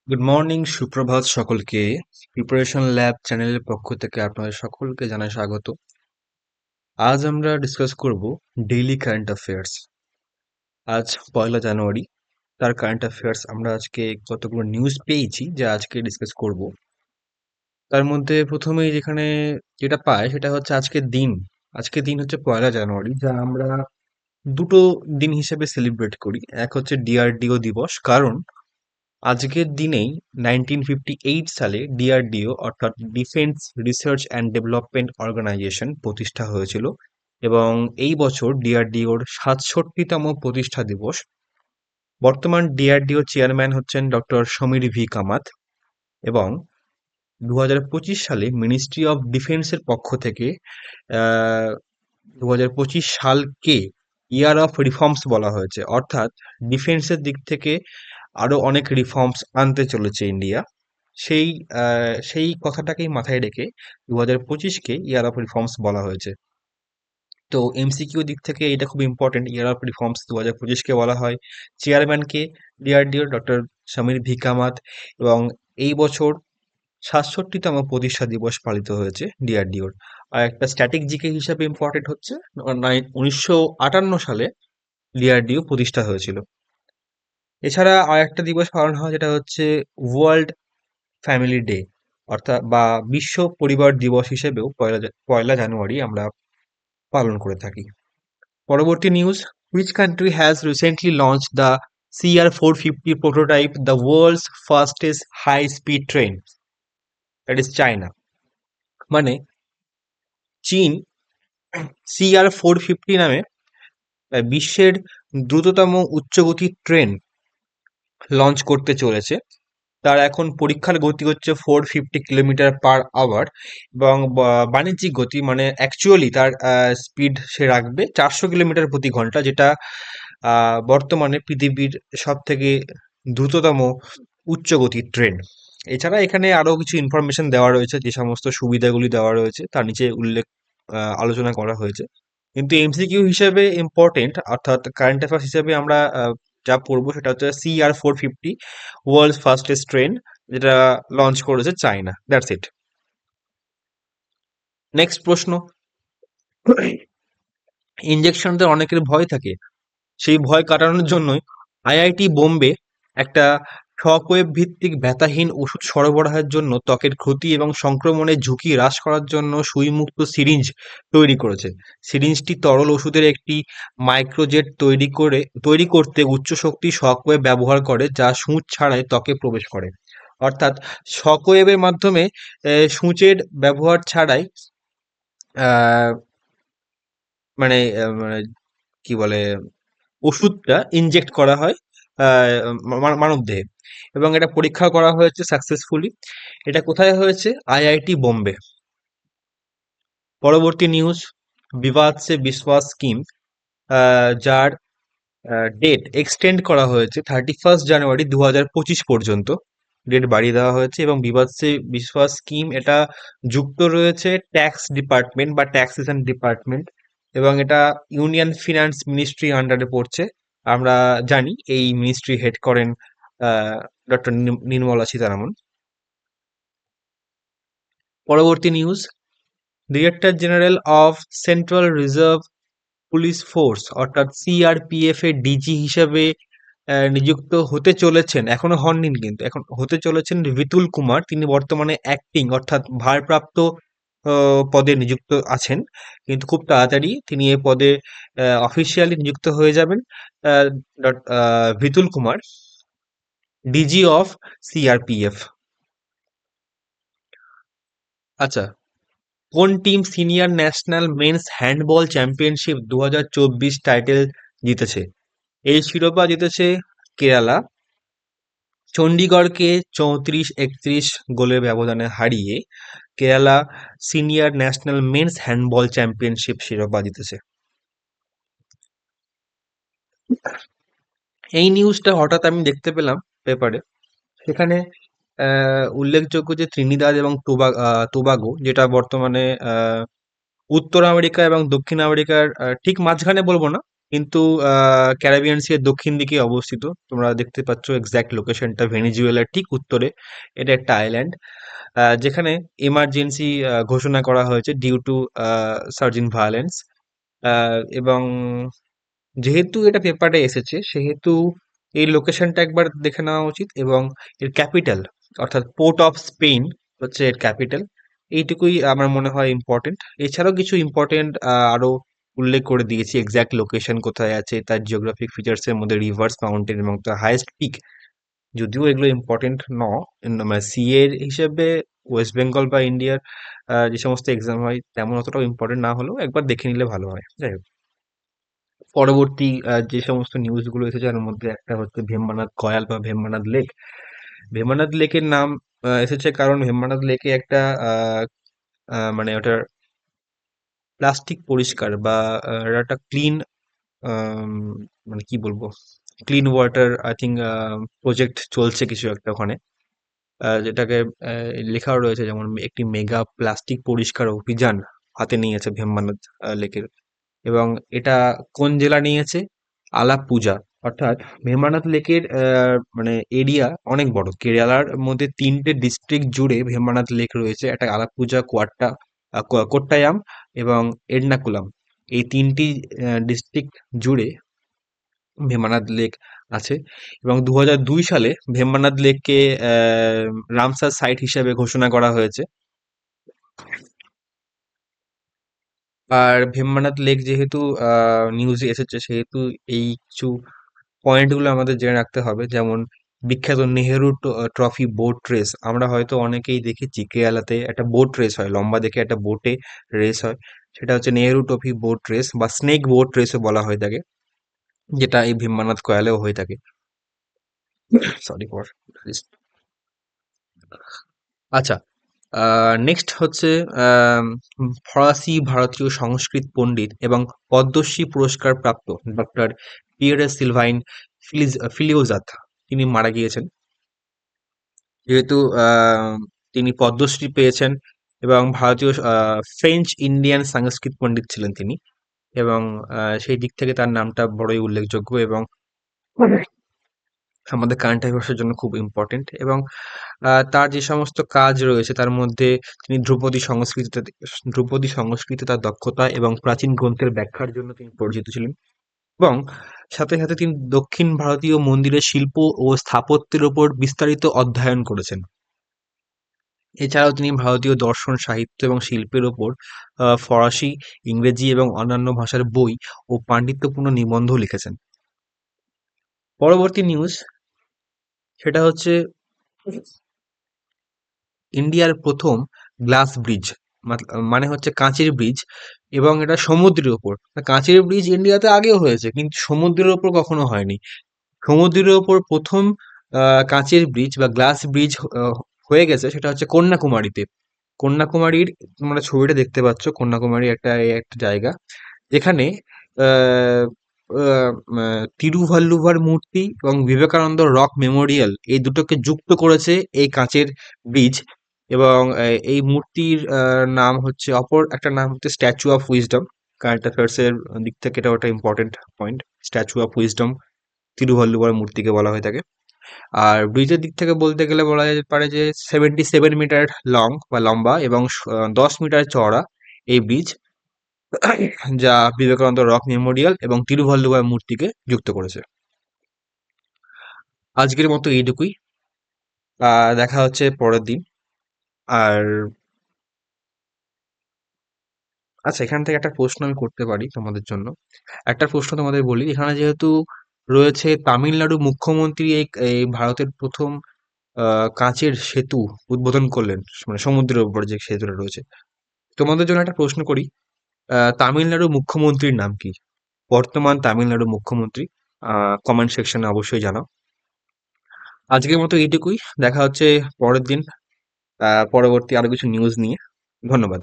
Good morning, সুপ্রভাত সকলকে। Preparation lab চ্যানেলের পক্ষ থেকে আপনাদের সকলকে জানাই স্বাগত। আজ আমরা ডিসকাস করব ডেইলি কারেন্ট অ্যাফেয়ার্স। আজ 1 জানুয়ারি। তার কারেন্ট অ্যাফেয়ার্স আমরা আজকে কতগুলো নিউজ পেয়েছি যা আজকে ডিসকাস করব। তার মধ্যে প্রথমেই যেটা পাই সেটা হচ্ছে আজকের দিন। আজকের দিন হচ্ছে 1 জানুয়ারি, যা আমরা দুটো দিন হিসেবে সেলিব্রেট করি। এক হচ্ছে ডিআরডিও দিবস, কারণ আজকের দিনেই 1958 সালে ডিআরডিও অর্থাৎ defence research and development organisation প্রতিষ্ঠা হয়েছিল, এবং এই বছর ডিআরডিওর 67তম প্রতিষ্ঠা দিবস। বর্তমান ডিআরডিও চেয়ারম্যান হচ্ছেন ডক্টর সমীর ভি কামাত, এবং 2025 সালে মিনিস্ট্রি অফ ডিফেন্সের পক্ষ থেকে 2025 সালকে ইয়ার অফ রিফর্মস বলা হয়েছে, অর্থাৎ ডিফেন্সের দিক থেকে আরো অনেক রিফর্মস আনতে চলেছে ইন্ডিয়া। সেই কথাটাকেই মাথায় রেখে 2025কে ইয়ার অফ রিফর্মস বলা হয়েছে। তো এমসিকিউ দিক থেকে এটা খুব ইম্পর্টেন্ট। ইয়ার অফ রিফর্মস 2025কে বলা হয়। চেয়ারম্যানকে DRDO doctor Samir V Kamat, এবং এই বছর 67তম প্রতিষ্ঠা দিবস পালিত হয়েছে ডিআরডিওর। আর একটা স্ট্যাটিক জিকে হিসাবে ইম্পর্টেন্ট হচ্ছে 1958 সালে ডিআরডিও প্রতিষ্ঠা হয়েছিল। এছাড়া আর একটা দিবস পালন হয়, যেটা হচ্ছে ওয়ার্ল্ড ফ্যামিলি ডে, অর্থাৎ বা বিশ্ব পরিবার দিবস হিসেবেও 1 জানুয়ারি আমরা পালন করে থাকি। পরবর্তী news, which country has recently launch the CR450 prototype, the world's fastest high speed train? That is China. মানে চীন CR450 নামে বিশ্বের দ্রুততম উচ্চগতির ট্রেন লঞ্চ করতে চলেছে। তার এখন পরীক্ষার গতি হচ্ছে 450 কিলোমিটার/আওয়ার, এবং বাণিজ্যিক গতি মানে অ্যাকচুয়ালি তার স্পিড সে রাখবে 400 কিলোমিটার প্রতি ঘন্টা, যেটা বর্তমানে পৃথিবীর সব থেকে দ্রুততম উচ্চ গতির ট্রেন। এছাড়া এখানে আরো কিছু ইনফরমেশন দেওয়া রয়েছে, যে সমস্ত সুবিধাগুলি দেওয়া রয়েছে তার নিচে আলোচনা করা হয়েছে। কিন্তু এমসিকিউ হিসেবে ইম্পর্টেন্ট, অর্থাৎ কারেন্ট অ্যাফেয়ার্স হিসেবে আমরা যা পড়বো সেটা হচ্ছে CR450 ওয়ার্ল্ডস ফাস্টেস্ট ট্রেন, যেটা লঞ্চ করেছে চায়না। That's it. নেক্সট প্রশ্ন, ইনজেকশনদের অনেকের ভয় থাকে, সেই ভয় কাটানোর জন্যই আইআইটি বোম্বে একটা শকওয়েভ ভিত্তিক ব্যথাহীন ওষুধ সরবরাহের জন্য ত্বকের ক্ষতি এবং সংক্রমণের ঝুঁকি হ্রাস করার জন্য সুইমুক্ত সিরিঞ্জ তৈরি করেছে। সিরিঞ্জটি তরল ওষুধের একটি মাইক্রোজেট তৈরি করতে উচ্চ শক্তি শকওয়েভ ব্যবহার করে, যা সূঁচ ছাড়াই ত্বকে প্রবেশ করে। অর্থাৎ শকওয়েভের মাধ্যমে সূঁচের ব্যবহার ছাড়াই আহ, মানে কি বলে, ওষুধটা ইনজেক্ট করা হয় মানবদেহে, এবং এটা পরীক্ষা করা হয়েছে সাকসেসফুলি। এটা কোথায় হয়েছে? আইআইটি বোম্বে। পরবর্তী নিউজ, বিবাদ সে বিশ্বাস স্কিম, যার ডেট এক্সটেন্ড করা হয়েছে 31 জানুয়ারি 2025 পর্যন্ত। ডেট বাড়িয়ে দেওয়া হয়েছে, এবং বিবাদ সে বিশ্বাস স্কিম এটা যুক্ত রয়েছে ট্যাক্স ডিপার্টমেন্ট বা ট্যাক্সেশন ডিপার্টমেন্ট, এবং এটা ইউনিয়ন ফিনান্স মিনিস্ট্রি আন্ডারে পড়ছে। আমরা জানি এই মিনিস্ট্রি হেড করেন ডক্টর নির্মলা সীতারামন। পরবর্তী news, director general of central reserve police force অর্থাৎ সিআরপিএফ এর ডিজি হিসেবে নিযুক্ত হতে চলেছেন, এখনো হননি কিন্তু এখন হতে চলেছেন বিতুল কুমার। তিনি বর্তমানে অ্যাক্টিং অর্থাৎ ভারপ্রাপ্ত পদে নিযুক্ত আছেন, কিন্তু খুব তাড়াতাড়ি তিনি এই পদে অফিসিয়ালি নিযুক্ত হয়ে যাবেন। Vitul Kumar, DG of CRPF. আচ্ছা, কোন team senior national men's handball championship 2024 title জিতেছে? এই শিরোপা জিতেছে কেরালা। চণ্ডীগড়কে 34-31 গোলের ব্যবধানে হারিয়ে Kerala senior national men's handball championship শিরোপা জিতেছে। এই নিউজটা হঠাৎ আমি দেখতে পেলাম পেপারে। সেখানে উল্লেখযোগ্য যে ত্রিনিদাদ এবং টোবাগো, যেটা বর্তমানে উত্তর আমেরিকা এবং দক্ষিণ আমেরিকার ঠিক মাঝখানে বলবো না, কিন্তু ক্যারিবিয়ান সি এর দক্ষিণ দিকে অবস্থিত। তোমরা দেখতে পাচ্ছ এক্সাক্ট লোকেশনটা ভেনেজুয়েলার ঠিক উত্তরে। এটা একটা আইল্যান্ড যেখানে এমার্জেন্সি ঘোষণা করা হয়েছে ডিউ টু সার্জিং ভায়োলেন্স। এবং যেহেতু এটা পেপারে এসেছে সেহেতু এই লোকেশনটা একবার দেখে নেওয়া উচিত, এবং এর ক্যাপিটাল অর্থাৎ পোর্ট অফ স্পেন হচ্ছে এর ক্যাপিটাল। এইটুকুই আমার মনে হয় ইম্পর্টেন্ট। এছাড়াও কিছু ইম্পর্টেন্ট আরো উল্লেখ করে দিয়েছি, এক্সাক্ট লোকেশন কোথায় আছে, তার জিওগ্রাফিক ফিচার্স এর মধ্যে রিভার্স, মাউন্টেন এবং তার হাইয়েস্ট পিক। যদিও এগুলো ইম্পর্টেন্ট মানে সি এর হিসেবে ওয়েস্ট বেঙ্গল বা ইন্ডিয়ার যে সমস্ত এক্সাম হয় তেমন অতটাও ইম্পর্টেন্ট না হলেও একবার দেখে নিলে ভালো হয়। যাই হোক, পরবর্তী যে সমস্ত নিউজগুলো এসেছে তার মধ্যে একটা হচ্ছে ভেম্বানাদ কয়াল বা ভেম্বানাদ লেক। ভেম্বানাদ লেকের নাম এসেছে কারণ ভেম্বানাদ লেকে একটা আহ, মানে ওটার প্লাস্টিক পরিষ্কার বা একটা ক্লিন, মানে কি বলবো, clean water I think project চলছে কিছু একটা ওখানে, যেটাকে লেখাও রয়েছে যেমন একটি মেগা প্লাস্টিক পরিষ্কার অভিযান হাতে নিয়েছে ভেম্বানাদ লেকের। এবং এটা কোন জেলা নিয়েছে? আলাপ্পুজা। অর্থাৎ ভেম্বানাথ লেকের মানে এরিয়া অনেক বড়। কেরালার মধ্যে ৩টে ডিস্ট্রিক্ট জুড়ে ভেম্বানাথ লেক রয়েছে। একটা আলাপ্পুজা, কোট্টায়াম এবং এর্নাকুলাম। এই ৩টি ডিস্ট্রিক্ট জুড়ে ভেম্বানাথ লেক আছে। এবং ২০০২ সালে ভেম্বানাথ লেককে রামসার সাইট হিসেবে ঘোষণা করা হয়েছে। আর ভেম্বানাথ লেক যেহেতু নিউজে এসেছে সেহেতু এই কিছু পয়েন্টগুলো আমাদের জেনে রাখতে হবে, যেমন বিখ্যাত নেহেরু ট্রফি বোট রেস। আমরা হয়তো অনেকেই দেখেছি কেরালাতে একটা বোট রেস হয়, লম্বা দেখে একটা বোটে রেস হয়। সেটা হচ্ছে নেহেরু ট্রফি বোট রেস বা স্নেক বোট রেসও বলা হয়ে থাকে, যেটা এই ভীমবানাথ কয়ালেও হয়ে থাকে। Sorry for. আচ্ছা, নেক্সট হচ্ছে আম, ফরাসি ভারতীয় সংস্কৃত পণ্ডিত এবং পদ্মশ্রী পুরস্কার প্রাপ্ত ডক্টর পিয়েরে সিলভাইন ফিলিওজাত তিনি মারা গিয়েছেন। যেহেতু তিনি পদ্মশ্রী পেয়েছেন এবং ভারতীয় ফ্রেঞ্চ ইন্ডিয়ান সংস্কৃত পণ্ডিত ছিলেন তিনি, এবং সেই দিক থেকে তার নামটা বড়ই উল্লেখযোগ্য এবং আমাদের কারেন্ট অ্যাফেয়ার্সের জন্য খুব ইম্পর্টেন্ট। এবং তার যে সমস্ত কাজ রয়েছে তার মধ্যে তিনি ধ্রুপদী সংস্কৃতে তার দক্ষতা এবং প্রাচীন গ্রন্থের ব্যাখ্যার জন্য তিনি পরিচিত ছিলেন। এবং সাথে সাথে তিনি দক্ষিণ ভারতীয় মন্দিরের শিল্প ও স্থাপত্যের উপর বিস্তারিত অধ্যয়ন করেছেন। এছাড়াও তিনি ভারতীয় দর্শন, সাহিত্য এবং শিল্পের ওপর ফরাসি, ইংরেজি এবং অন্যান্য ভাষার বই ও পাণ্ডিত্যপূর্ণ নিবন্ধও লিখেছেন। পরবর্তী নিউজ সেটা হচ্ছে ইন্ডিয়ার প্রথম গ্লাস ব্রিজ, মানে হচ্ছে কাঁচের ব্রিজ, এবং এটা সমুদ্রের ওপর। কাঁচের ব্রিজ ইন্ডিয়াতে আগেও হয়েছে কিন্তু সমুদ্রের ওপর কখনো হয়নি। সমুদ্রের ওপর প্রথম কাঁচের ব্রিজ বা গ্লাস ব্রিজ হয়ে গেছে, সেটা হচ্ছে কন্যাকুমারীতে। কন্যাকুমারীর তোমরা ছবিটা দেখতে পাচ্ছ, কন্যাকুমারী একটা একটা জায়গা যেখানে আহ, তিরুভাল্লুভার মূর্তি এবং বিবেকানন্দ রক মেমোরিয়াল এই দুটোকে যুক্ত করেছে এই কাঁচের ব্রিজ। এবং এই মূর্তির নাম হচ্ছে, অপর একটা নাম হচ্ছে statue of wisdom. Current affairs এর দিক থেকে এটা একটা important point. Statue of wisdom Thiruvalluvar মূর্তিকে বলা হয়ে থাকে। আর ব্রিজের দিক থেকে বলতে গেলে বলা যেতে পারে যে 77 মিটার লং বা লম্বা এবং 10 মিটার চওড়া এই ব্রিজ, যা বিবেকানন্দ রক মেমোরিয়াল এবং তিরুভাল্লুভার মূর্তিকে যুক্ত করেছে। আজকের মতো এইটুকুই। দেখা হচ্ছে পরের দিন। আর আচ্ছা, এখান থেকে একটা প্রশ্ন আমি করতে পারি তোমাদের জন্য। একটা প্রশ্ন তোমাদের বলি, এখানে যেহেতু রয়েছে তামিলনাড়ু মুখ্যমন্ত্রী এই এই ভারতের প্রথম কাঁচের সেতু উদ্বোধন করলেন, মানে সমুদ্রের উপর যে সেতুটা রয়েছে। তোমাদের জন্য একটা প্রশ্ন করি, তামিলনাড়ু মুখ্যমন্ত্রীর নাম কি? বর্তমান তামিলনাড়ু মুখ্যমন্ত্রী। কমেন্ট সেকশনে অবশ্যই জানাও। আজকের মতো এইটুকুই। দেখা হচ্ছে পরের দিন পরবর্তী আরো কিছু নিউজ নিয়ে। ধন্যবাদ।